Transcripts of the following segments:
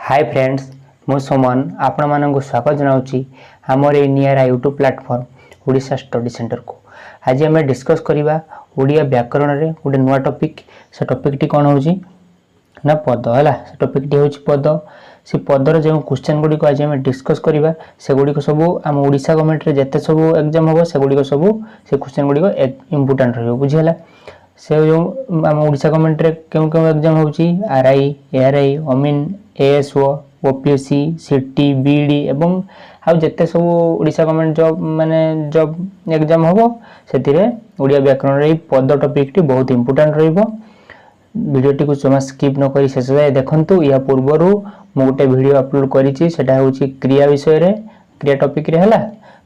Hi friends मु सुमन आपण मानक स्वागत जनाऊँगी आमर ए निरा YouTube platform Odisha study centre को। आज आम डिस्कस करवा ओडिया व्याकरण रे गोटे नुआ टॉपिक। से टॉपिक टी कौन होची ना पद है। से टॉपिक टी होची पद। से पदर जो क्वेश्चन गुड़िक आज आम डिस्कस करवा से गुड़िक सब आम ओडिशा गवर्नमेंट रे जेते सब एग्जाम हम से गुड़िक सब से क्वेश्चन गुड़िक इंपोर्टेंट रही बुझीला। से जो आम ओडिशा गवर्नमेंट रे क्यों क्यों एग्जाम होची आरआई एआरआई अमीन एएसओ ओपीएससी सीटी बीडी एवं आउ जेते सब ओडिशा गवर्नमेंट जॉब माने जॉब एग्जाम होबो सेतिरे ओडिया व्याकरण रे पद टॉपिक टी बहुत इंपोर्टेंट रहइबो। वीडियो टी को जमा स्किप न करी शेष जाय देखंतु। या पूर्वरु मु गोटे वीडियो अपलोड करिछि सेटा होछि क्रिया विषय रे क्रिया टॉपिक रे हला।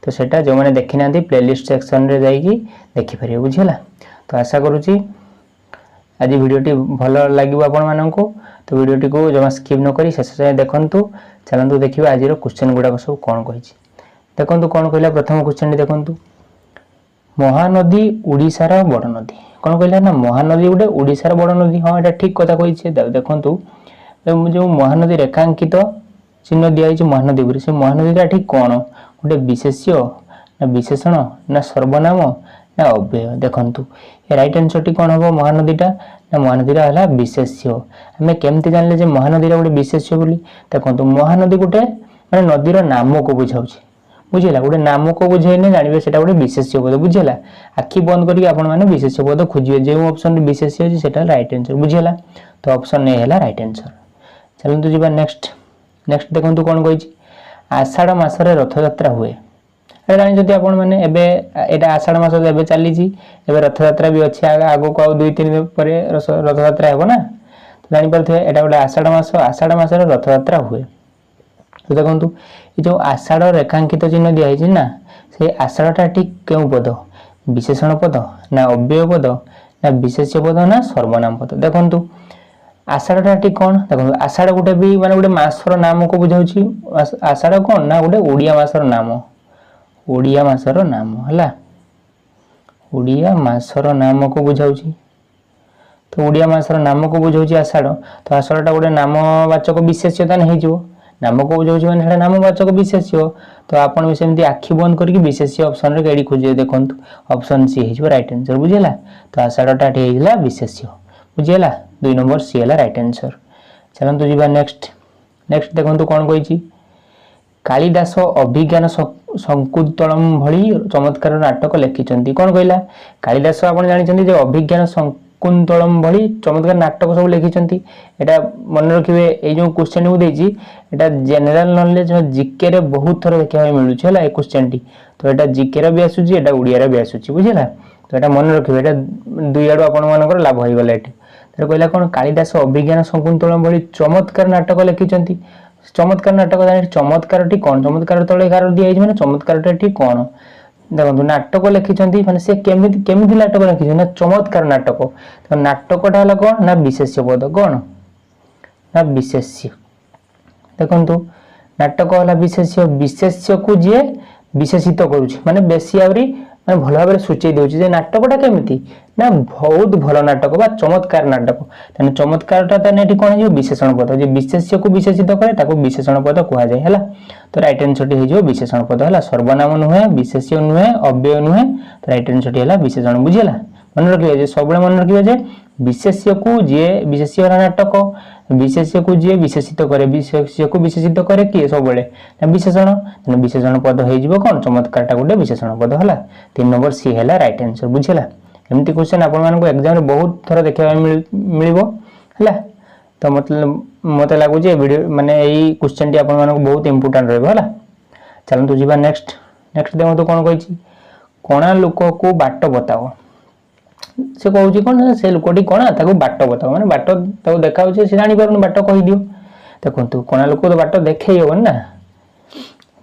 तो सेटा जो माने देखि नांती प्लेलिस्ट सेक्शन रे जाई कि देखि परियो बुझिला। तो आशा करूछि आज वीडियो टी भलो लागिबो आपण माननको। तो वीडियो टी को जमा स्किप न करी शेष जाय देखंतु। चलंतु देखिबा आज रो क्वेश्चन गुडा सब कोन कहिछि देखंतु। कोन कहला प्रथम क्वेश्चन टी देखंतु महानदी ओडिसा रो बड़ नदी कोन कहला ना महानदी गोटे ओडिसा रो बड़ नदी। हां एटा ठीक कथा कहिछि देखंतु। जो महानदी रेखांकित चिन्ह दिया है महानदी पर से महानदी ठीक कौन गोटे विशेष्य ना विशेषण ना सर्वनाम ना अव्यय। देखंतु ये राइट आंसर टी कौन हम महानदीटा ना महानदीटा है विशेष्य। आम केमती जानले जे महानदीरा गोटे विशेष्य बोली देखंतु महानदी गोटे माने नदीर नाम को बुझाऊ बुझेगा गोटे नाम को बुझेने जानवे से गोटे विशेष्य पद बुझेगा। आखि बंद करके आपण माने विशेष्य पद खोजिए जो ऑप्शन विशेष्य अछि सेटा राइट आंसर बुझेगा। तो ऑप्शन ए है राइट आंसर। चलतु जी नेक्स्ट नेक्स्ट देखंतु कोन कहिछि आषाढ़ मासरे रथ यात्रा हुए। जानि जदि आपण माने एबे एटा आषाढ़ मास एबे चली छी एबे रथ यात्रा भी अछि आगो को 2-3 दिन परे रथ यात्रा हेबो ना। तो जानि परथे एटा गोटे आषाढ़ मासरे रथ यात्रा हुए। तो देखंतु ए जो आषाढ़ रेखांकित चिन्ह दिया है ना से आषाढ़टा ठीक केउ पद विशेषण पद ना अव्यय पद ना विशेष्य पद ना सर्वनाम पद। देखंतु आषाढ़टा ठीक कौन देखो आषाढ़ गोटे भी माने गोटे मासर नाम को बुझाउछि। आषाढ़ कौन ना गोटे ओडिया मासर नाम ओडिया मासर नाम हला ओडिया मासर नाम को बुझाउछि। तो ओडिया मासर नाम को बुझाउछि आषाढ़। तो आषाढ़टा गोटे नामवाचक विशेष्यता नै हिजो नाम को बुझाउछि माने सेटा नामवाचक विशेष्य। तो आपण भी सेमति आखि बंद करके विशेष्य ऑप्शन रे केडी खोजिए देखंतु ऑप्शन सी हिजो राइट आंसर बुझिला। तो आषाढ़टा ठीक हिला विशेष्य बुझिला 2 नंबर सी है राइट आंसर। चलंतु जीवा नेक्स्ट नेक्स्ट देखंतु कोन कहिछि कालिदास अभिज्ञान संकुतलम भली चमत्कार नाटक लिखिचंती। कोन कहला कालिदास आपण जानि छथि जे अभिज्ञान संकुतलम भली चमत्कार नाटक सब लिखिचंती। एटा मन रखिबे ए जो क्वेश्चन मु देछि एटा जनरल नॉलेज जीके रे बहुत थर देखै मिलु छै हला ए क्वेश्चन टी। तो एटा जीके रे भी आसुची एटा ओडिया रे भी आसुची बुझिला। तो एटा मन रखिबे एटा दुई आडो आपण मानकर लाभ होई गला एटी। कहला कौन कालिदास अभिज्ञान संकुतलम भली चमत्कार नाटक लिखिचंती। चमत्कार नाटक जानि चमत्कार टी कौन चमत्कार तळे गार दिया माने चमत्कार टी कौन देखंतु नाटक लिखिचंती माने से केमिति केमिति नाटक लिखिछ ना चमत्कार नाटक। तो नाटकटा हला कौन ना विशेष्य पद कौन ना विशेष्य। देखंतु नाटक हला विशेष्य विशेष्य को जे विशेषित करूछि माने बेसी आवरी माने भलो भाबरे सूचै देउछि जे नाटकटा केमिति ना बहुत भलो नाटक बा चमत्कार नाटक। तने चमत्कारटा तने एठी कोन हियो विशेषण पद जे विशेष्य को विशेषित करे ताको विशेषण पद कुहा जाय हला। तो राइट आंसर टी हियो विशेषण पद हला सर्वनाम नुहे विशेष्य नुहे अव्यय नुहे। तो राइट आंसर टी हला विशेषण बुझिला। मन रखिबे जे सबले मन रखिबे जे विशेष्य को जे विशेष्य हला नाटक विशेष्य को जे विशेषित करे विशेष्य को विशेषित करे कि सबले ना विशेषण तने विशेषण पद हे जिवो कोन चमत्कारटा गोटे विशेषण पद हला 3 नंबर सी हला राइट आंसर बुझिला। एमती क्वेश्चन आपण मानको एग्जाम रे बहुत थरा देखा मिलिबो हला। तो मतलब मते लागु जे वीडियो माने एई क्वेश्चन टी आपण मानको बहुत इंपोर्टेंट रहबो हला। चलंतु जीवा नेक्स्ट नेक्स्ट देखो तो कोन कहिछि कोणा लोक को बाट बताओ। से कहउछि कोन से लोकटी कोणा ताको बाट बताओ माने बाट ताको देखाउ जे से जानि परन बाट कहि दियो। देखंतु कोणा लोक तो बाट देखै होबन ना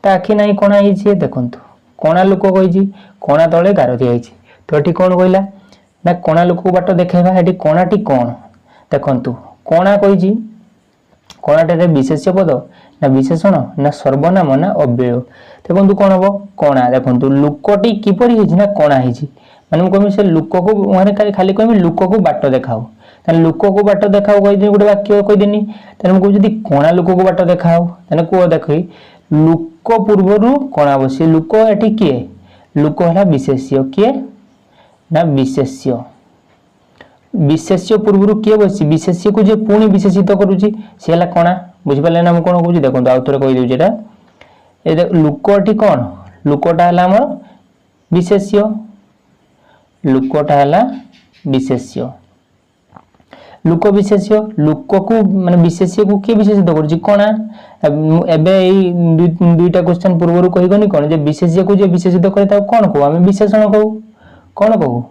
ता आखि नाही कोणा हिछि। देखंतु कोणा लोक कहिछि कोणा तळे गार दिया हिछि। तो एठी कोन कहला ना कोणा लोक को बाट देखाइबा एठी कोणाटी कोन देखंतु कोणा कहिछि कोणाटे विशेष्य पद ना विशेषण ना सर्वनाम ना अव्यय। देखंतु कोन हबो कोणा देखंतु लोकटी किपरि हिछि ना कोणा हिछि माने कहबी से लोक को माने खाली कहबी लोक को बाट देखाओ। ताने लोक को बाट देखाओ कहि गोटे वाक्य कहि देनी ताने हम कहू जदी कोणा लोक को बाट देखाओ ताने को देखि लोक पूर्वरु कोणा बसी लोक एठी किए लोक हला विशेष्य किए ना विशेष्य विशेष्य पूर्वरु किए बसी विशेष्य को जे पुणी विशेषित करूची से हला कोणा बुझि पाले ना हम कोन कहू देखो आ थोड़े कहि देउ जेटा ए लोक एठी कोन लोकटा हला हमर विशेष्य लोकटा हला विशेष्य लोक विशेष्य लोक को माने विशेष्य को के विशेषित करूची कोणा एबे एई दुईटा क्वेश्चन पूर्वरु कहि गनी कोन जे विशेष्य को जे विशेषित करे ता कोन को हम विशेषण कहू कोन कहू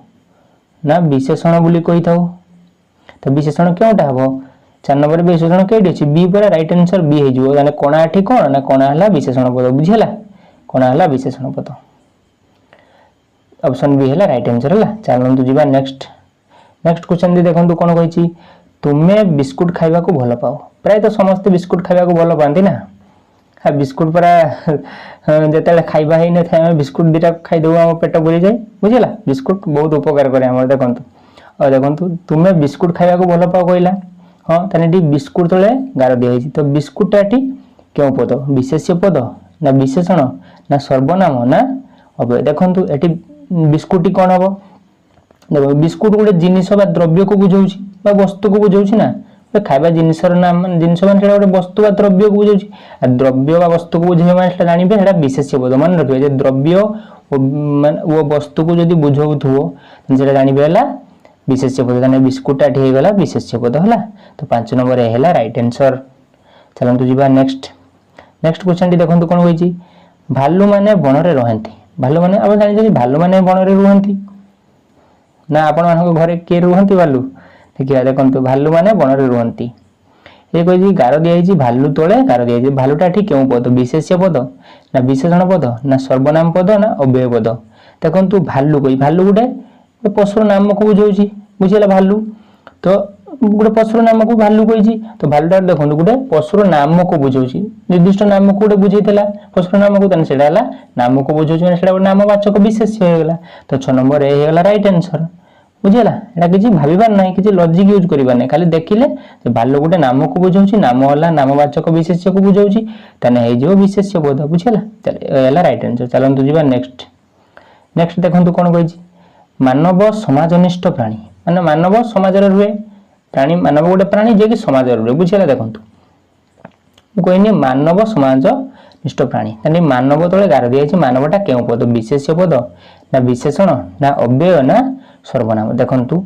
ना विशेषण बोली कहि थाउ तो विशेषण केउटा हबो 4 नंबर विशेषण केडी अछि बी पर राइट आंसर बी हे जो माने कोणा एठी कोन ना कोणा हला विशेषण पद बुझिला कोणा हला विशेषण पद ऑप्शन बी हला राइट आंसर हला चलंतु जीवा नेक्स्ट क्वेश्चन दे देखंतु कोन कहिछि तुमे बिस्कुट खाइबा को भलो पाओ प्राय तो समस्त बिस्कुट खाइबा को भलो पांती ना हा बिस्कुट परा जेतेले खाइबा हे न थाय बिस्कुट दिटा खाइ दउ हम पेट भरि जाय बुझिला बिस्कुट बहुत उपकार करे हमर देखंतु और देखंतु तुमे बिस्कुट खाइबा को भलो पाओ कहिला हां तने डी बिस्कुट तळे गार दिया हिछि तो बिस्कुट एठी केउ पद विशेष्य पद ना विशेषण ना सर्वनाम ना अब देखंतु एठी बिस्कुटी कोन हबो देखो बिस्कुट गोटे जिनिस बा द्रव्य को बुझाउछि बा वस्तु को बुझाउछि ना खाइबा जिनिसर नाम जिनिस मान सेटा गोटे वस्तु बा द्रव्य को बुझाउछि आ द्रव्य बा वस्तु को बुझाइबा माने सेटा जानिबे सेटा विशेष्य पद मन रखिबे जे द्रव्य वो वस्तु को जदी बुझाउथो सेटा जानिबे हला विशेष्य पद जाने बिस्कुट आठी हे गला विशेष्य पद हला तो 5 नंबर ए हला राइट आंसर चलंतु जीवा नेक्स्ट क्वेश्चन टी देखंतु कोन होईची भालू माने वन रे रहंती भालू माने अब जानि जे भालू माने वन रे रहंती ना आपण मानको घरे के रहंती भालू देखिया देखंतु भालू माने वन रे रहंती ए कहि गार दिया हिची भालू तोळे गार दिया हिची भालूटा ठीक केउ पद विशेष्य पद ना विशेषण पद ना सर्वनाम पद ना अव्यय पद देखंतु भालू कहि भालू गुडे पशुर नाम को बुझाउची बुझिला भालू तो गुडे पशुर नाम को भालू कहिची तो भालूटा देखंतु गुडे पशुर नाम को बुझाउची निर्दिष्ट नाम को गुडे बुझैतला पशुर नाम को तने सेडाला नाम को बुझाउची माने सेडा नामवाचक विशेष्य हो गेला तो 6 नंबर ए हे गेला राइट आंसर बुझिला एटा किछि भाबिबार नै किछि लॉजिक यूज करिबार नै खाली देखिले जे भालू गुडे नाम को बुझाउची नाम होला नामवाचक विशेष्य को बुझाउची तने हे जो विशेष्य पद बुझिला चल एला राइट आंसर चलंतु जीवा नेक्स्ट देखंतु कोन कहिची मानव समाजनिष्ठ प्राणी माने मानव समाज रे रुहे प्राणी मानव गोटे प्राणी जे कि समाज रे रुहे बुझिला देखंतु कोइनी मानव समाज निष्ठ प्राणी तने मानव तळे गार दिया छि मानवटा केउ पद विशेष्य पद ना विशेषण ना अव्यय ना सर्वनाम देखंतु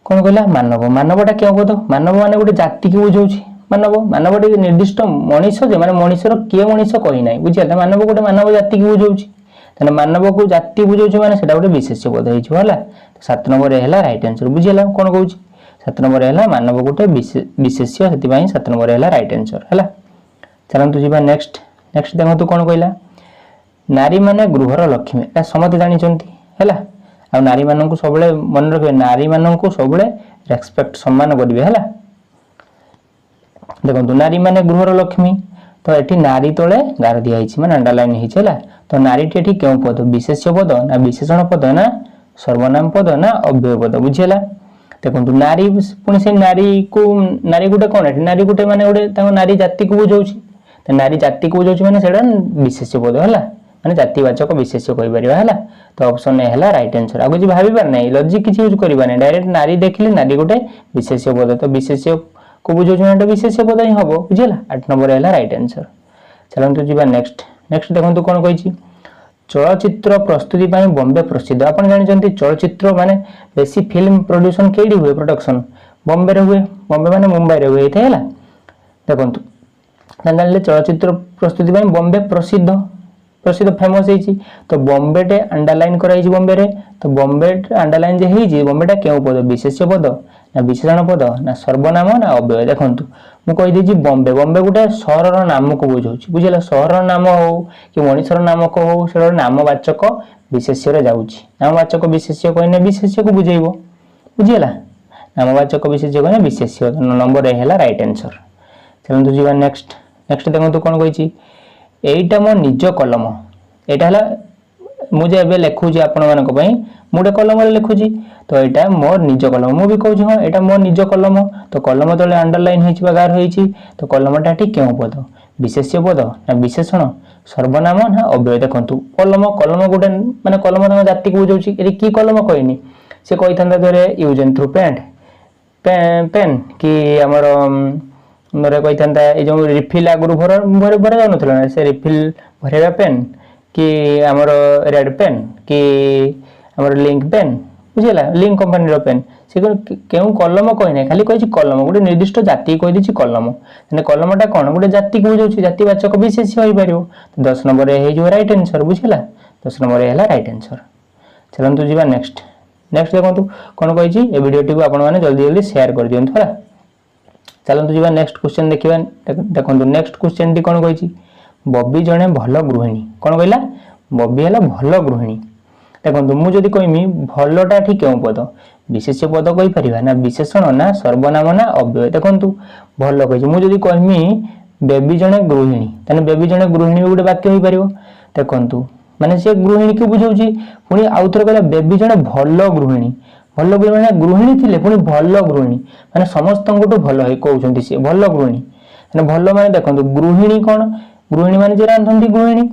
कोन कहला मानवटा केउ पद मानव माने गोटे जाति के बुझाउछि मानवटी निर्दिष्ट मनीष जे माने मनीषर के मनीष कहि नै बुझिला मानव गोटे मानव जाति के बुझाउछि तने मानव को जाति बुझाउछि माने सेटा गोटे विशेष्य पद हिछ होला 7 नंबर हेला राइट आंसर बुझिला कोन कहउछि 7 नंबर हेला मानव गोटे विशेष्य सेति पई 7 नंबर हेला राइट आंसर हला चलंतु जीवा नेक्स्ट देखंतु कोन कहला नारी माने गृहर लक्ष्मी ए समते जानि चंती हला आ नारी मानन को सबले मन रखबे नारी मानन को सबले रेस्पेक्ट सम्मान करबे हला देखंतु नारी माने गृहर लक्ष्मी तो एठी नारी तळे गार दिया हिछि माने अंडरलाइन हिछि हला तो नारी टेठी केउ पद विशेष्य पद ना विशेषण पद ना सर्वनाम पद ना अव्यय पद बुझिला देखंतु नारी पुणी से नारी गुटे कोन एठी नारी गुटे माने गुटे ता नारी जाति को बुझाउछि त नारी जाति को बुझाउछि माने सेडा विशेष्य पद हला माने जातिवाचक विशेष्य कहि परिबा हला तो ऑप्शन ए हला राइट आंसर आगु जी भाबी पार नै लॉजिक किछि यूज करिबा नै डायरेक्ट नारी देखिले नारी गुटे विशेष्य पद तो विशेष्य को बुझाउछि माने विशेष्य पद ही हबो बुझिला 8 नंबर हला राइट आंसर चलंतु जीवा नेक्स्ट देखंतु कोन कहिछि चलचित्र प्रस्तुति पई बॉम्बे प्रसिद्ध आपण जानि जंती चलचित्र माने बेसी फिल्म प्रोडक्शन केडी हुए प्रोडक्शन बॉम्बे रे हुए बॉम्बे माने मुंबई रे हुए थे हला देखंतु जानले चलचित्र प्रस्तुति पई बॉम्बे प्रसिद्ध फेमस हेछि तो बॉम्बे टे अंडरलाइन कराई छि बॉम्बे रे तो बॉम्बे अंडरलाइन जे हेछि बॉम्बे टा केउ पद विशेष्य पद ना विशेषण पद ना सर्वनाम ना अव्यय देखंतु मु कहि दै छि बॉम्बे गुटे शहर रो नाम को बुझाउछि बुझिला शहर रो नाम हो कि मनीषर नाम को हो सेरो नामवाचक विशेष्य रे जाउछि नामवाचक विशेष्य कहिने विशेष्य को बुझाइबो बुझिला नामवाचक विशेष्य कहिने विशेष्य नंबर ए हला राइट आंसर चलंतु जीवा नेक्स्ट देखंतु कोन कहि छि एटा मो निज कलम एटा हला मुझे एबे लिखुची आपण मानक पई मुडे कलम रे लिखुची तो एटा मोर निज कलम मु भी कहूची हां एटा मोर निज कलम तो कलम तले अंडरलाइन होईची बा गार होईची तो कलमटा ठीक केउ पद विशेष्य पद ना विशेषण सर्वनाम ना अव्यय देखंतु कलम कलम गोटे माने कलम नाम जाति को बुझौची एरी की कलम कहनी से कहिथंदा धरे यूज एंड थ्रू पेन कि हमर मोरे कहिथंदा ए जो रिफिल आगुरु भरे भरे जाउनथला से रिफिल भरेबा पेन कि हमर रेड पेन कि हमर लिंक पेन बुझिला लिंक कंपनी रो पेन से केउ कलम कहने खाली कहिछि कलम गोटे निर्दिष्ट जाति कहि दिछि कलम माने कलमटा कोन गोटे जाति को बुझौछि जातिवाचक विशेष्य होई परियो 10 नंबर हे जो राइट आंसर बुझिला 10 नंबर हेला राइट आंसर चलंतु जीवा नेक्स्ट देखंतु कोन कहिछि ए वीडियोटी को आपण माने जल्दी जल्दी शेयर कर दियंतु होला चलंतु जीवा नेक्स्ट क्वेश्चन देखिबा देखंतु नेक्स्ट क्वेश्चन टी कोन कहिछि बॉबी जने भलो गृहिणी कोन कहला बॉबी हला भलो गृहिणी देखंतु मु जदी कहिमी भलोटा ठीक केउ पद विशेष्य पद कहि परिबा ना विशेषण ना सर्वनाम ना अव्यय देखंतु भलो कहिछि मु जदी कहिमी बेबी जने गृहिणी तने बेबी जने गृहिणी गोटे वाक्य होई परिबो देखंतु माने से गृहिणी के बुझौछि पुनी आउथर कहला बेबी जने भलो गृहिणी माने गृहिणी थिले पुनी भलो गृहिणी माने समस्त गोटो भलो है कहउछंती से भलो गृहिणी माने भलो माने देखंतु गृहिणी कोन गृहिणी माने जे रांधंती गृहिणी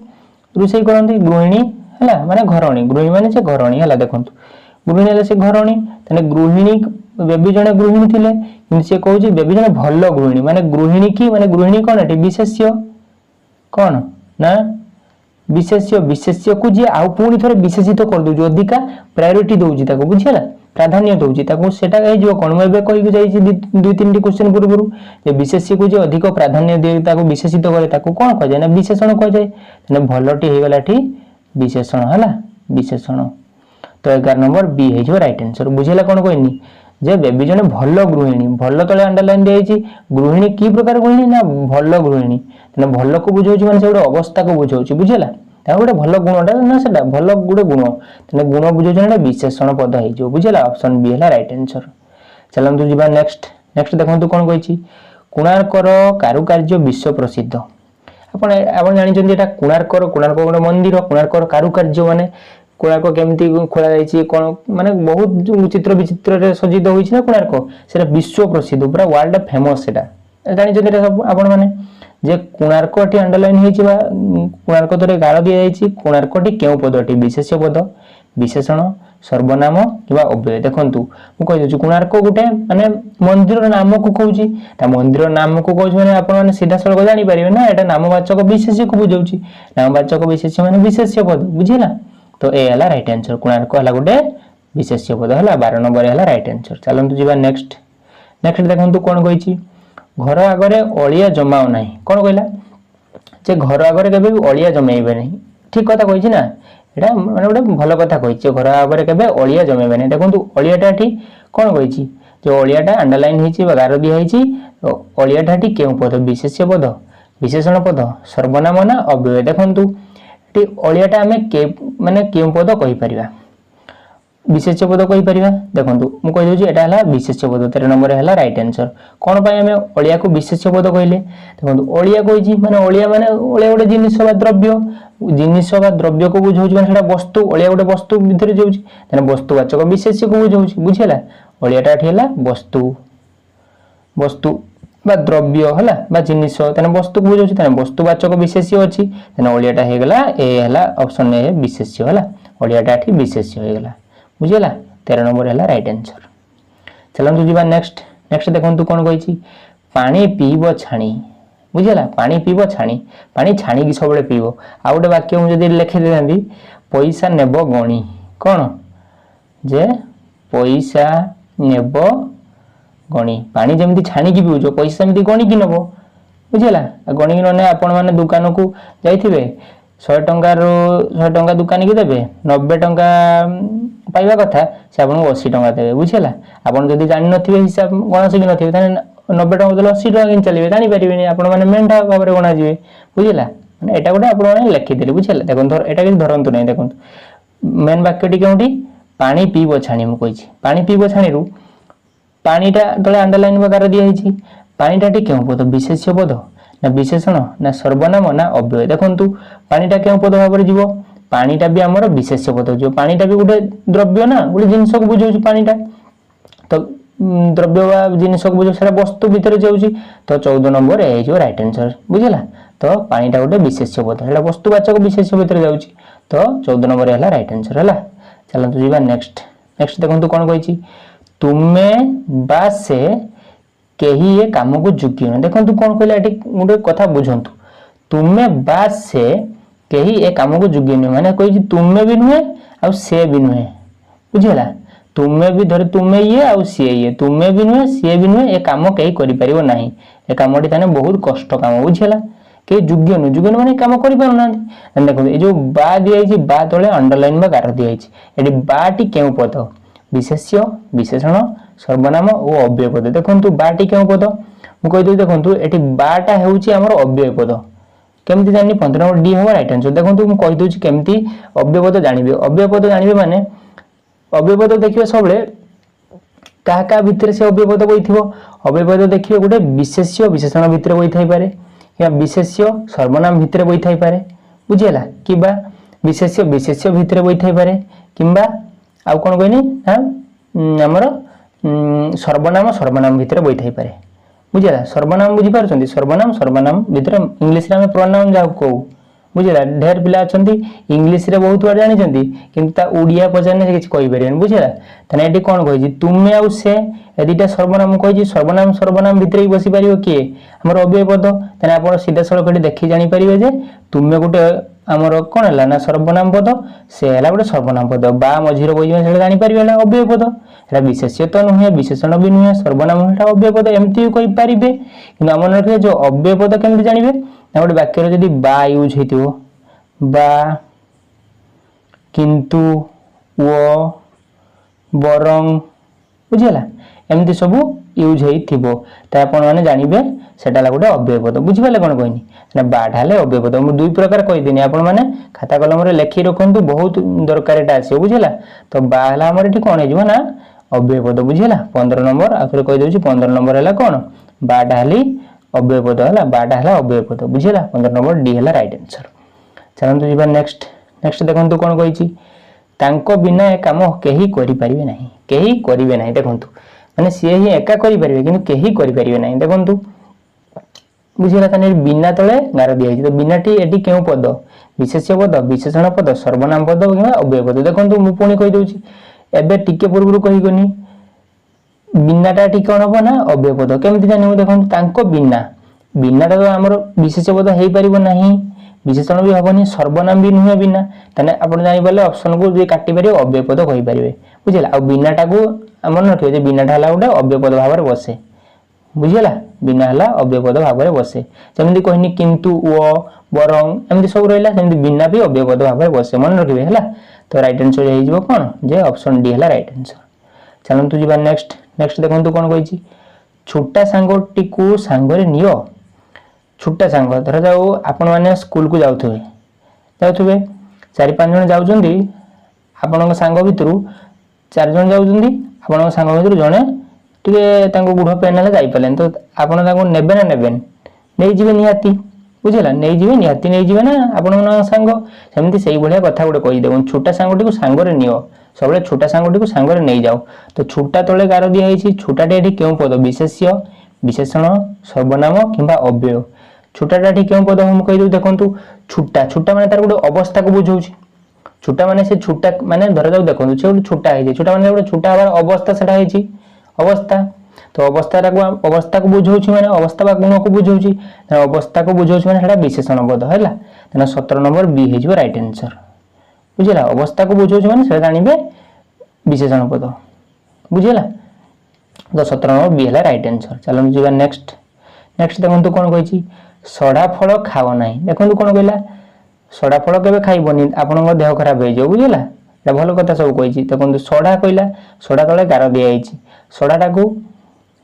रुसई करंती गृहिणी हला माने घरणी गृहिणी माने से घरणी हला देखंतु गृहिणी हला से घरणी तने गृहिणी बेबी जने गृहिणी थिले किंतु से कहउछि बेबी जने भलो गृहिणी माने गृहिणी की माने गृहिणी कोन एटी विशेष्य कोन ना विशेष्य को जे आ पुनी थरे विशेषित कर दउ जो अधिका प्रायोरिटी दउछि ताको बुझिला प्राधान्य दउछि ताको सेटा ए जो कोन एबे कहि के जाई दुई तीनटी क्वेश्चन पूर्व जे विशेष्य को जे अधिक प्राधान्य दे ताको विशेषित करे ताको कोन कह जाय ना विशेषण कह जाय तने भलोटी हे गला ठी विशेषण हला विशेषण तो 11 नंबर बी हे जो राइट आंसर बुझिला कोन कहनी जे बेबी जने भलो गृहिणी भलो तले अंडरलाइन देइछि गृहिणी की प्रकार गृहिणी ना भलो गृहिणी तने भलो को बुझौछि माने से गोटे अवस्था को बुझौछि बुझिला ता गोटे भलो गुणटा ना सेटा भलो गुडे गुण तने गुण बुझौछि ना विशेषण पद हे जो बुझिला ऑप्शन बी हला राइट आंसर चलंतु जिबा नेक्स्ट देखंतु कोन कहिछि कोणार्कर कारुकार्य विश्व प्रसिद्ध आपण जानि जंदी एटा कोणार्कर गोटे मंदिर कोणार्कर कारुकार्य माने कोणार्क केमती खोला जायछि कोन माने बहुत चित्र विचित्र रे सज्जित होइछि ना कोणार्क सेटा विश्व प्रसिद्ध पूरा वर्ल्ड फेमस सेटा जानि जंदी एटा आपण माने जे कोणार्क टी अंडरलाइन होइछि बा कोणार्क तरे गाळ दिया जायछि कोणार्क टी केउ पदटी विशेष्य पद विशेषण सर्वनाम किबा अव्यय देखंतु मु कहि छु कोणार्क गुटे माने मंदिर नाम को कहूछि ता मंदिर नाम को कहूछि माने आपण माने सीधा सळग जानि परिबे ना एटा नामवाचक विशेष्य को बुझौछि नामवाचक विशेष्य माने विशेष्य पद बुझिला तो ए हला राइट आंसर कोणार्क हला गुटे विशेष्य पद हला 12 नंबर हला राइट आंसर चलंतु जिबा नेक्स्ट देखंतु कोन कहिछि घर आगरे ओलिया जमाओ नाही कोन कहला जे घर आगरे केबे ओलिया जमाइबे नाही ठीक कथा कहिछि ना एटा माने गोटे भलो कथा कहिछि घर आगरे केबे ओलिया जमाइबे नाही देखंतु ओलियाटा ठीक कोन कहिछि जे ओलियाटा अंडरलाइन हिछि बा गार दिया हिछि ओलियाटा ठीक केउ पद विशेष्य पद विशेषण पद सर्वनाम ना अव्यय देखंतु टी ओलियाटा हमें के माने केउ पद कहि परिबा विशेष्य पद कहि परिबा देखंतु मु कहि दोछि एटा हला विशेष्य पद 13 नंबर हला राइट आंसर कोन पय हमें ओलिया को विशेष्य पद कहिले देखंतु ओलिया कहिछि माने ओलिया गोटे जिनिस बा द्रव्य को बुझौछि माने सेटा वस्तु ओलिया गोटे वस्तु भितर जाउछि तने वस्तुवाचक विशेष्य को बुझौछि बुझिला ओलियाटा ठेला वस्तु बा द्रव्य हला बा जिनिस तने वस्तु को बुझौछि तने वस्तुवाचक विशेष्य अछि तने ओलियाटा हे गेला ए हला ऑप्शन ए विशेष्य हला ओलियाटा ठी विशेष्य हे गेला बुझिला 13 नंबर हला राइट आंसर चलंतु जिबा नेक्स्ट देखंतु कोन कहिछि पानी पीबो छाणी बुझिला पानी पीबो छाणी पानी छाणी की सबले पीबो आ गोटे वाक्य मु जदी लिखि देंदी पैसा नेबो गणी कोन जे पैसा नेबो गणी पानी जेमती छाणी की पीउछो पैसा सेमती गणी की नबो बुझिला गणी की नने आपण माने दुकान को जाइथिबे 100 टंका दुकान की देबे 90 टंका पाइबा कथा से आपन 80 टंका देबे बुझिला आपन जदी जानि नथिबे हिसाब गणा सिखि नथिबे ताने 90 टंका देले 80 टंका किन चलिबे जानि परिबेनी आपन माने मेंढा बाबरे गणा जिवे बुझिला माने एटा गोटे आपन माने लिखि देले बुझिला देखन धर एटा कि धरंतु नै देखन मेन वाक्यटी केउटी पानी पीबो छाणी मु कहिछि पानी पीबो छाणी रु पानीटा तले अंडरलाइन बकार दिया हिछि पानीटा टी केउ पद विशेष्य पद ना विशेषण ना सर्वनाम ना अव्यय देखंतु पानीटा केउ पद भाबरे जीवो पानीटा भी आमर विशेष्य पद हो पानीटा भी गोटे द्रव्य ना गोटे जिनस को बुझाऊँ पानीटा तो द्रव्य वा जिनस को बुझाऊँ से वस्तु भितर जाऊँगी तो 14 नंबर ए राइट आंसर बुझेगा तो पानीटा गोटे विशेष्य पद है वस्तुवाचक विशेष्य भितर जाऊँगी तो 14 नंबर है राइट आंसर है चलते जी नेक्स्ट नेक्स्ट देखो कौन कही तुम्हें बा से कहीं ये कम को योग्य नुहे देखो कौन कहला गोटे कथा बुझंतु तुम्हें बा से कहीं ए कम को योग्य नुहे माने कही तुम्हें भी नुहे आ से भी नुहे बुझेगा तुम्हें भी धर तुम्हें ये आ सी ये तुम्हें भी नुहे सी भी नुहे ए कम कहीं कर ना ए कमटी ताने बहुत कष्ट कम बुझेगा कई योग्य नुह योग्य मैंने कम करना देखो ये जो बा दिखाई बा तले अंडरलाइन बा गार दिखाई बाटी क्यों पद विशेष्य विशेषण सर्वनाम और अव्यय पद देखो बाटी क्यों पद मुझे देखो ये बाटा हूँ अव्यय पद केमती जानी 15 नंबर डी हम राइट आंसर देखो मुझे कहीदे केमती अव्यय पद जानवे अव्यय पद जानवे माने अव्यय पद देखिए सब क्या क्या भितर से अव्यय पद बही थो अव्यय पद देखिए गोटे विशेष्य विशेषण भितर बही थी पारे या विशेष्य सर्वनाम भितर बही थी पारे बुझीगला कि विशेष्य विशेष्य भितर बही थी पारे कि आउ कौन कहनी आमर सर्वनाम सर्वनाम भितर बही थी पारे बुझीगला सर्वनाम बुझीपार सर्वनाम सर्वनाम भितर इंग्लीश में प्रोनाउन जहाँ कहू बुझीगला ढेर पिला अच्छा इंग्लीश रे बहुत बार जानी कि ओडिया पचारे किसी कहीपर बुझीगला तेना ये कौन कही तुम्हें आउ से दुटा सर्वनाम कही सर्वनाम सर्वनाम भितर ही बसी पार किए आमर अव्यय पद तेना आप सीधा सड़क देखी जानीपर जे तुम्हें गोटे आमर कौन है ना सर्वनाम पद से है गोटे सर्वनाम पद बा मझीर बही जानीपर अव्यय पद है विशेष्य तो नुहे विशेषण भी नुहे सर्वनाम अव्यय पद एमती भी कहींपारे कि आम रखिए जो अव्यय पद केमती जानवे ना गोटे वाक्य जदि बा यूज हो बा किंतु वो बरंग बुझीगला एमती सब यूज हो मैंने जानवे सेटा गोटे अव्यय पद बुझीपारे कौन कहनी बाढ़ हेल्ले अव्यय पद मुझे दुई प्रकार कहीदेनी आपने खाता कलम लेखि रखु बहुत दरकार यहाँ आस बुझेगा तो बाहला आमर ये कौन हो अव्यय पद बुझेगा 15 नंबर आखिर कहीदे 15 नंबर है कौन बाटा हेली अव्यय पद है बाटा है अव्यय पद बुझेगा 15 नंबर डी है राइट आंसर चलते जी नेक्स्ट नेक्स्ट देखो कौन कही बिना ए कम कहीं करें ना कहीं करेंगे ना देखो मैंने सी ही एका करेंगे कि कहीं करेंगे ना देखो बुझेगा बिना तले गार दिखाई तो बिनाटी एटी क्यों पद विशेष्य पद विशेषण पद सर्वनाम पद कि अव्यय पद देखो मुझे पुणी कहीदे एबे टिके पूर्व कहीगनी बिनाटा टी कौन हम ना अव्यय पद केमती जानव देखो बिना बिनाटा तो आमर विशेष पद हो पार ना विशेषण भी हेनी सर्वनाम भी नुहे बिना तेने आप जापर ऑप्शन को काटिपर अव्यय पद कहीपर बुझेगा आ बिनाटा को आम रखिए बिनाटा है गोटे अव्यय पद भाव में बसे बुझीगला बिना है अव्यय पद भाव में बसे जमी कहनी किंतु वो बरंग एमती सब रहा बिना भी अव्यय पद भाव में बसे मन रखिए है तो राइट आंसर हो कौन जे ऑप्शन डी है राइट आंसर चलतु जी नेक्स्ट नेक्स्ट देखो कौन कही छोटा सांगटी को सांगरे नियो छोटा सांग धर जाओ आपण मैंने स्कूल को जाऊे 4-5 जन जाऊँगी आपण सांग भितर 4 जन जाऊँगी आपण सांग भितर जड़े टे गुड़ पेन है जापारे तो आपने नेबे ना नेबे नहीं जी निहाती बुझेगा नहीं जी निहाती नहीं जी ना आपण सांग सेमती से भाया कथा गोटे कही देखो छोटा सांगटी को सांगरे नियो सब छोटा सांगटी को सांगरे नहीं जाओ तो छोटा तले गार दिखाई छोटाटे ये क्यों पद विशेष्य विशेषण सर्वनाम कि अव्यय छोटाटा क्यों पद हम कहीदे देखो छोटा छोटा माने तार गोटे अवस्था को बुझाऊँ छोटा माने से छोटा माने धर जाऊ देखो से गोटे छोटा है छोटा माने गोटे छोटा हमार अवस्था से अवस्था तो अवस्था को बुझाऊँ मैंने अवस्था गुण को बुझाऊँ अवस्था को बुझाऊँ मैंने विशेषण पद है 17 नंबर बी हो राइट आंसर बुझेगा अवस्था को बुझाऊँ मैंने जानवे विशेषण पद बुझेगा तो 17 नंबर बी है राइट आंसर चलो जी नेक्स्ट नेक्स्ट देखो कौन कही सड़ा फल खाओ ना देखो कौन कहला सड़ा फल के खाइबनी आपण देह खराब हो बुझेगा भल कथा सब कही देखो सड़ा कहला सड़ा तले गार दिखाई सड़ाटा को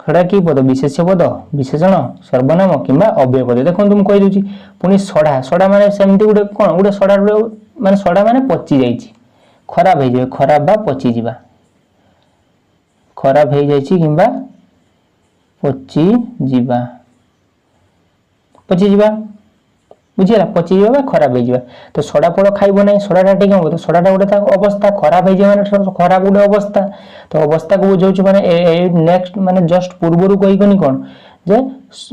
सड़ा कि पद विशेष्य पद विशेषण सर्वनाम कि अव्यय पद देखो मुझे कहीदे पुणी सड़ा सड़ा माने सेमती गोटे कौन गोटे सड़ा माने सड़ा माने पची जाइए खराब हो जाए खराब बा पची जावा खराब हो जाए कि पची जावा बुझीगला पची जाबा खराब हो जाबा तो सड़ा फल खाइबो नै सड़ाटा ठीक हम तो सड़ाटा गोटे अवस्था खराब हो जाय माने खराब गोटे अवस्था तो अवस्था को बुझौछु माने ए नेक्स्ट माने जस्ट पूर्वरु कहि कोनी कोन जे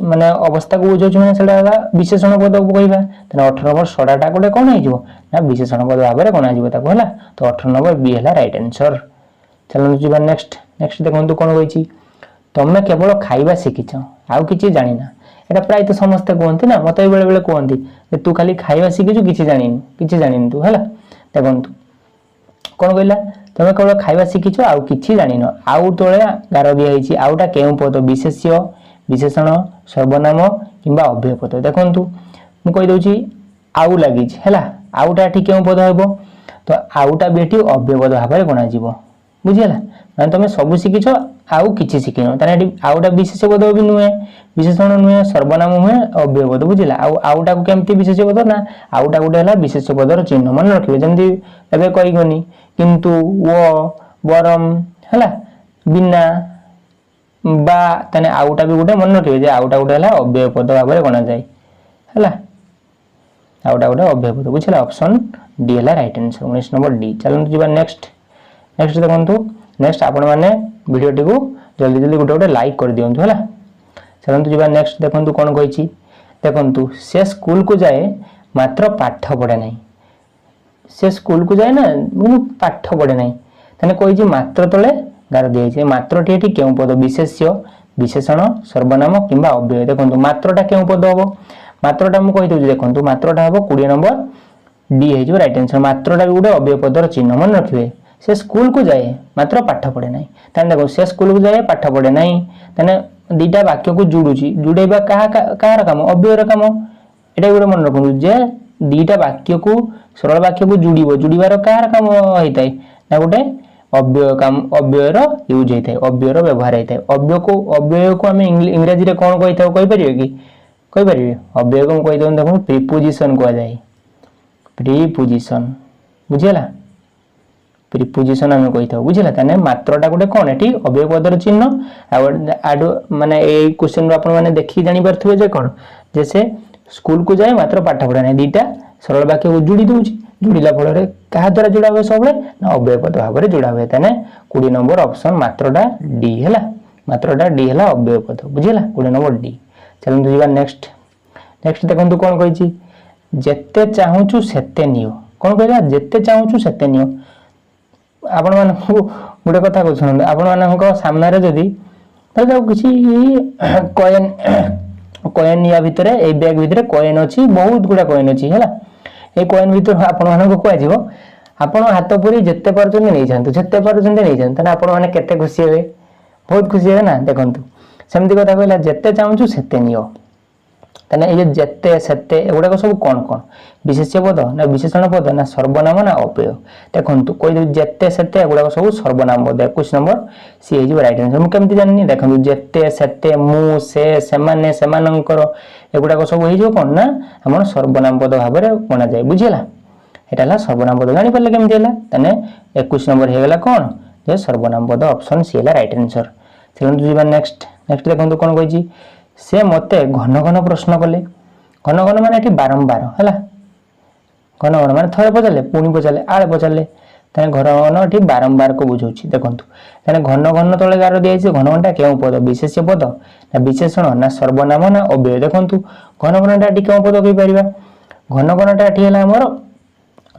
माने अवस्था को बुझौछु माने सेटा विशेषण पद को कहिबा त 18 नंबर सड़ाटा गोटे कोन हे जिवो ना विशेषण पद भाबरे कोन जिवो ताको हला तो 18 नंबर बी हला राइट आंसर। चलो जिबा नेक्स्ट देखंतु कोन होईची तमे केवल खाइबा शिखिछ आउ किछि जानिना एटा प्राय तो समस्त कहते ना मत बेले बेले कहते तू खाली खाइबा शिखिछु किछि जानिनी तू हला देखंतु कोन कहला तमे केवल खाइबा शिखिछु आउ किछि जानिनो आउ तोळे गार दिया हिची आउटा केउ पद विशेष्य विशेषण सर्वनाम किंबा अव्यय पद देखंतु मु कहि दउची आउ लागिछ हला आउटा एठी केउ पद हेबो तो आउटा बेटी अव्यय पद भाबरे गणा जिवो बुझियला माने तमे सब शिखिछ आउ किछि शिखिनो ताने एठी आउटा विशेष्य पद भी नुहे विशेषण नुहे सर्वनाम नुहे अव्यय पद बुझिला आउटा को केमती विशेष्य पद ना आउटा गुटे हला विशेष्य पदर चिन्ह मन रखिबे जेमती एबे कहि गनी किंतु वो बरम हला बिना बा ताने आउटा भी गुटे मन रखिबे जे आउटा गुटे हला अव्यय पद भाबरे गणा जाय हला आउटा गुटे अव्यय पद बुझिला ऑप्शन डी हला राइट आंसर 19 नंबर डी। चलंतु जिबा नेक्स्ट देखंतु नेक्स्ट आपण माने वीडियो टी को जल्दी जल्दी गुटे गुटे लाइक कर दियंतु हला। चलंतु जिबा नेक्स्ट देखंतु कोन कहिची देखंतु से स्कूल को जाए मात्र पाठ पढ़े नहीं से स्कूल को जाए ना पाठ पढ़े नहीं तने कहिची मात्र तले गार दिया छे मात्र टी एठी केउ पद विशेष्य विशेषण सर्वनाम किंबा अव्यय देखंतु मात्रटा केउ पद होबो मात्रटा मु कहि दउ देखंतु मात्रटा होबो 20 नंबर डी हे जो राइट आंसर मात्रटा भी गुटे अव्यय पदर चिन्ह मन रखिबे से स्कूल को जाए मात्र पाठ पढ़े नहीं तने देखो से स्कूल को जाए पाठ पढ़े नहीं तने दीटा वाक्य को जुडुची जुडेबा कहार काम अव्ययर काम एटा गुटे मन रखु जे दीटा वाक्य को सरल वाक्य को जुडीबार कहार काम होइताय ना गुटे अव्यय काम अव्ययर यूज होइताय अव्ययर व्यवहार होइताय अव्यय को हम इंग्रजी रे कोन कहिताव कहि परिबे अव्यय को कहि दउन देखो प्रीपोजिशन को जाय प्रीपोजिशन बुझियला प्रीपोजिशन हम कहि थाउ बुझिला तने मात्रटा गुटे कोन एठी अव्यय पदर चिन्ह आडो माने ए क्वेश्चन रो आपण माने देखि जानि परथबे जे कोन जैसे स्कूल को जाए मात्र पाठ पढ़ा नै दीटा सरल वाक्य को जुडी दउची जुडीला फल रे कहा द्वारा जुडा होय सबले ना अव्यय पद भाबरे जुडा होय तने 20 नंबर ऑप्शन मात्रटा डी हला मात्रटा डी हला अव्यय पद बुझिला 20 नंबर डी। चलन दुइबा नेक्स्ट देखंतु कोन कहिची जेते चाहूछु सेते नियो कोन कहला जेते चाहूछु सेते नियो आपण मान गोटे कथा को सुन आपण मान सामने रे जदी तो किसी कॉइन या भितर ए बैग भितर कॉइन अछि बहुत गुडा कॉइन अछि हला ए कॉइन भितर आपण मान को कोइ जिवो आपण हाथ पुरी जत्ते परचंद नै जानतु जत्ते परचंद नै जानतु ना आपण मान केते खुशी हेबे बहुत खुशी हेबे ना देखंतु सेमति कथा कहला जत्ते चाहूछु सेते नियो तने ए जत्ते सेते एगुडा सब कोन कोन विशेष्य पद ना विशेषण पद ना सर्वनाम ना अव्यय देखंतु कोइ जत्ते सेते एगुडा सब सर्वनाम पद 21 नंबर सी हे जो राइट आंसर मु केमति जाननी देखंतु जत्ते सेते मु से सेमाने सेमानंकर एगुडा सब हे जो कोन ना हमर सर्वनाम पद भाबरे कोना जाय बुझिला एटाला सर्वनाम पद जानि परले केमति हला तने 21 नंबर हे गेला कोन जे सर्वनाम पद ऑप्शन सी हला राइट आंसर। चलंतु जीवा नेक्स्ट देखंतु कोन कहिची से मते घन घन प्रश्न कले घन घन माने एठी बारंबार हला घन घन माने थरे पचाले पुनी पचाले आळे पचाले तने घन घन एठी बारंबार को बुझौछि देखंतु तने घन घन तळे गार दियाछि घन घनटा केउ पद विशेष्य पद ना विशेषण ना सर्वनाम ना अव्यय देखंतु घन घनटा एठी केउ पद कहि परिबा घन घनटा एठी हला हमर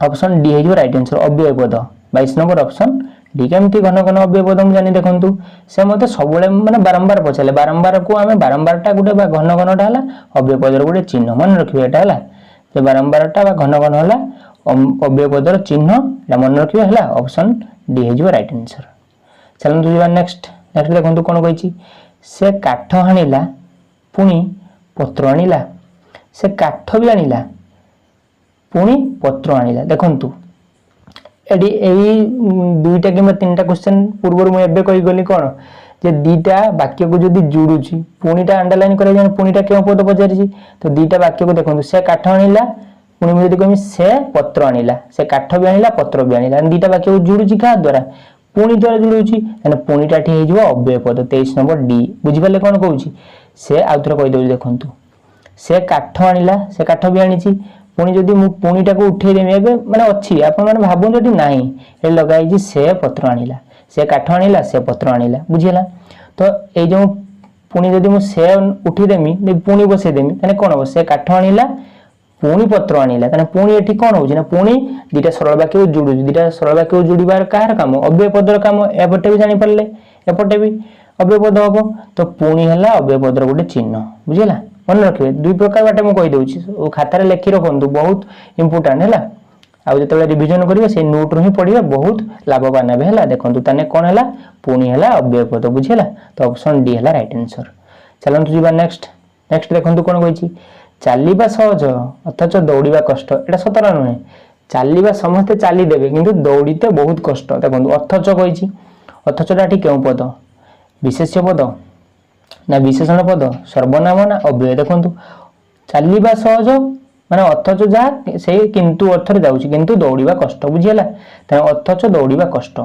ऑप्शन डी हे जो राइट आंसर अव्यय पद 22 नंबर ऑप्शन डी केमती घन घन अव्यय पद हम जानि देखंतु से मते सबले माने बारंबार पचाले बारंबार को हमें बारंबारटा गुटे बा घन घनटा हला अव्यय पदर गुटे चिन्ह मन रखिबे एटा हला जे बारंबारटा बा घन घन हला अव्यय पदर चिन्ह एटा मन रखिबे हला ऑप्शन डी हे जो राइट आंसर। चलन दुइबा नेक्स्ट देखंतु कोन कहिची से काठ हानिला पुनी पत्र आनिला से काठ भी आनिला पुनी पत्र आनिला देखंतु एडी एई दुईटा किंबा तीनटा क्वेश्चन पूर्व मु एबे कहि गली कोन जे दीटा वाक्य को जदी जुडुची पुनीटा अंडरलाइन करे जान पुनीटा केउ पद पजारिची तो दीटा वाक्य को देखंतु से काठ आनिला पुनी मु जदी कहि से पत्र आनिला से काठ भी आनिला पत्र भी आनिला दीटा वाक्य को जुडुची का द्वारा पुनी द्वारा जुडुची एने पुनीटा ठी हे जो अव्यय पद 23 नंबर डी बुझि परले कोन कहूची से आउथरा कहि दउ देखंतु से काठ आनिला से काठ भी आनी पुणी जदि मु पुणीटा को उठे देमी एबे माने अछि आपण माने भाबु जदि नाही ए लगाई जी से पत्र आनिला से काठ आनिला से पत्र आनिला बुझिला तो ए जो पुणी जदि मु से उठी देमी पुणी बसे देमी तने कोन हो से काठ आनिला पुणी पत्र आनिला तने पुणी एठी कोन हो ना पुणी दुटा सरल वाक्य जोडु दुटा सरल वाक्य जोडिबार कार काम अव्यय पदर काम एपटे भी जानि परले एपटे भी अव्यय पद हबो तो पुणी हला अव्यय पदर गोटे चिन्ह बुझिला मन रखिबे दुई प्रकार बाटे मु कहि दउची खातारे लेखि रखंतु बहुत इंपोर्टेंट हैला आ जतले रिवीजन करिवे से नोट रो ही पढिबे बहुत लाभवान हेबे हैला देखंतु तने कोन हैला पुणी हला अव्यय पद बुझिला तो ऑप्शन डी हला राइट आंसर चलंतु जीवा नेक्स्ट देखंतु कोन कहिची चालीबा सहज अथच दौड़ीबा कष्ट एटा सतर नुहे चालीबा समस्त चाली देबे किंतु दौड़ीते बहुत कष्ट देखंतु अथच कहिची अथचटा ठीक केउ पद विशेष्य पद ना विशेषण पद सर्वनाम ना अव्यय देखंतु चालीबा सहज माने अथच जा से किंतु अर्थ रे जाउची किंतु दौड़ीबा कष्ट बुझियला त अथच दौड़ीबा कष्ट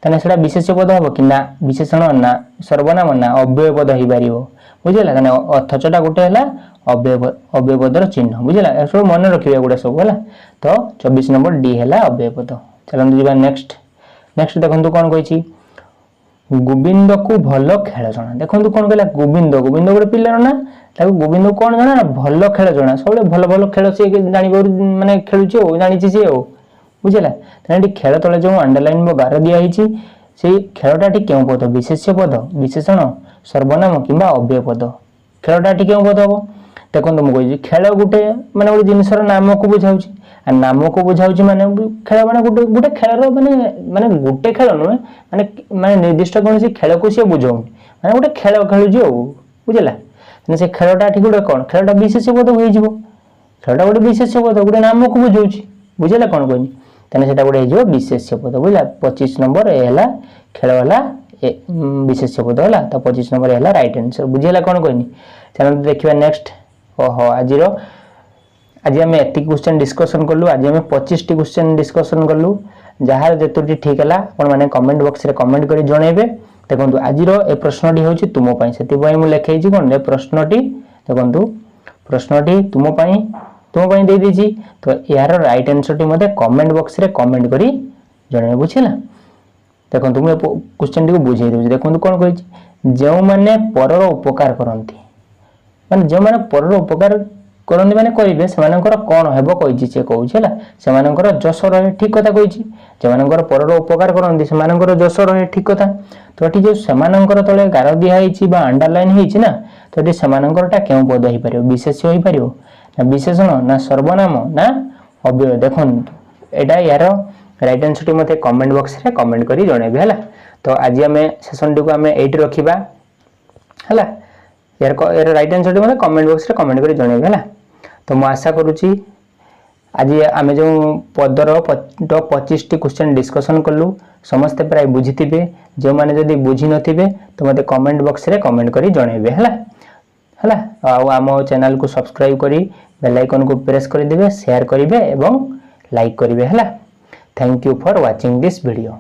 तने सेटा विशेष्य पद हबो कि ना विशेषण ना सर्वनाम ना अव्यय पद ही पारिबो बुझियला तने अथचटा गोटे हला अव्यय पदर चिन्ह बुझिला ए सब मन रखिबे गुडा सब हला तो 24 नंबर डी हला अव्यय पद चलंतु जीवा नेक्स्ट देखंतु कोन कहिची गोविंद को भल खेल जना देखंतु कोन कहला गोविंद गोटे पिलार ना ताको गोविंद कोन जना ना भल खेल जना सब भल भल खेल से जानि माने खेलुची ओ जानिची से ओ बुझिला तने खेल तले जो अंडरलाइन बो गार दिया हिची से खेलटा ठी केउ पद विशेष्य पद विशेषण सर्वनाम किबा अव्यय पद खेलटा ठी केउ पद हबो देखंतु मु कहि खेल गुटे माने गोटे जिनिसर नाम को बुझाउची आ नाम को बुझाउची माने खेल माने गुटे खेलर माने माने गुटे खेल न माने माने निर्दिष्ट कोनसी खेल को से बुझाउ माने गुटे खेल खेलुची ओ बुझिला तने से खेलटा ठी गुटे कोन खेलटा विशेष्य पद होई जिवो खेलटा गुटे विशेष्य पद गुटे नाम को बुझाउची बुझिला कोन कोनी तने सेटा गुटे हिजो विशेष्य पद बुझला 25 नंबर ए हला खेल वाला विशेष्य पद हला तो 25 नंबर हला राइट आंसर बुझिला कोन कोनी चलो देखिबा नेक्स्ट ओहो आज आम एति क्वेश्चन डिस्कशन कलु आज आम 25 टी क्वेश्चन डिस्कशन कलु जहार जेतुटी ठीक हला आपण माने कमेंट बॉक्स रे कमेंट करी जणेबे देखंतु आज ए प्रश्नटी होची तुमो पई सेति पई मु लेखै छी कोन ए प्रश्नटी देखंतु प्रश्नटी तुमो पई दे दीची तो यार राइट आंसर टी मते कमेंट बॉक्स रे कमेंट करी जणेबे बुझिला देखंतु मु क्वेश्चन टी को बुझै दउ देखंतु कोन कहै छी जे माने परर उपकार करंती माने जे माने परर उपकार करंती माने करिवे सेमानकर कोन हेबो कहिची से कहउछला सेमानकर जस रहे ठीक कथा कहिची जे मानकर परर उपकार करंती सेमानकर जस रहे ठीक कथा तो एठी जे सेमानकर तळे गार दिया हिची बा अंडरलाइन हिची ना तो एठी सेमानकरटा केउ पद होई परियो विशेष्य होई परियो ना विशेषण ना सर्वनाम ना अव्यय देखन एटा यार राइट आंसर टी मते कमेंट बॉक्स रे कमेंट करी जणेबे हला तो आज हमें सेशन टी को हमें 8 रखिबा हला यार राइट आंसर टी मते कमेंट बॉक्स रे कमेंट करी जणेबे हला तो मु आशा करूची आज आमे जो पदर 25 टी क्वेश्चन डिस्कशन कलु समस्त प्राय बुझिथिबे जे माने जदी बुझि नथिबे तो मते कमेंट बॉक्स रे कमेंट करी जणेबे हला हला आ आम चैनल को सब्सक्राइब करी बेल आइकन को प्रेस कर देबे शेयर करिवे एवं लाइक करिवे हला thank you for watching this video.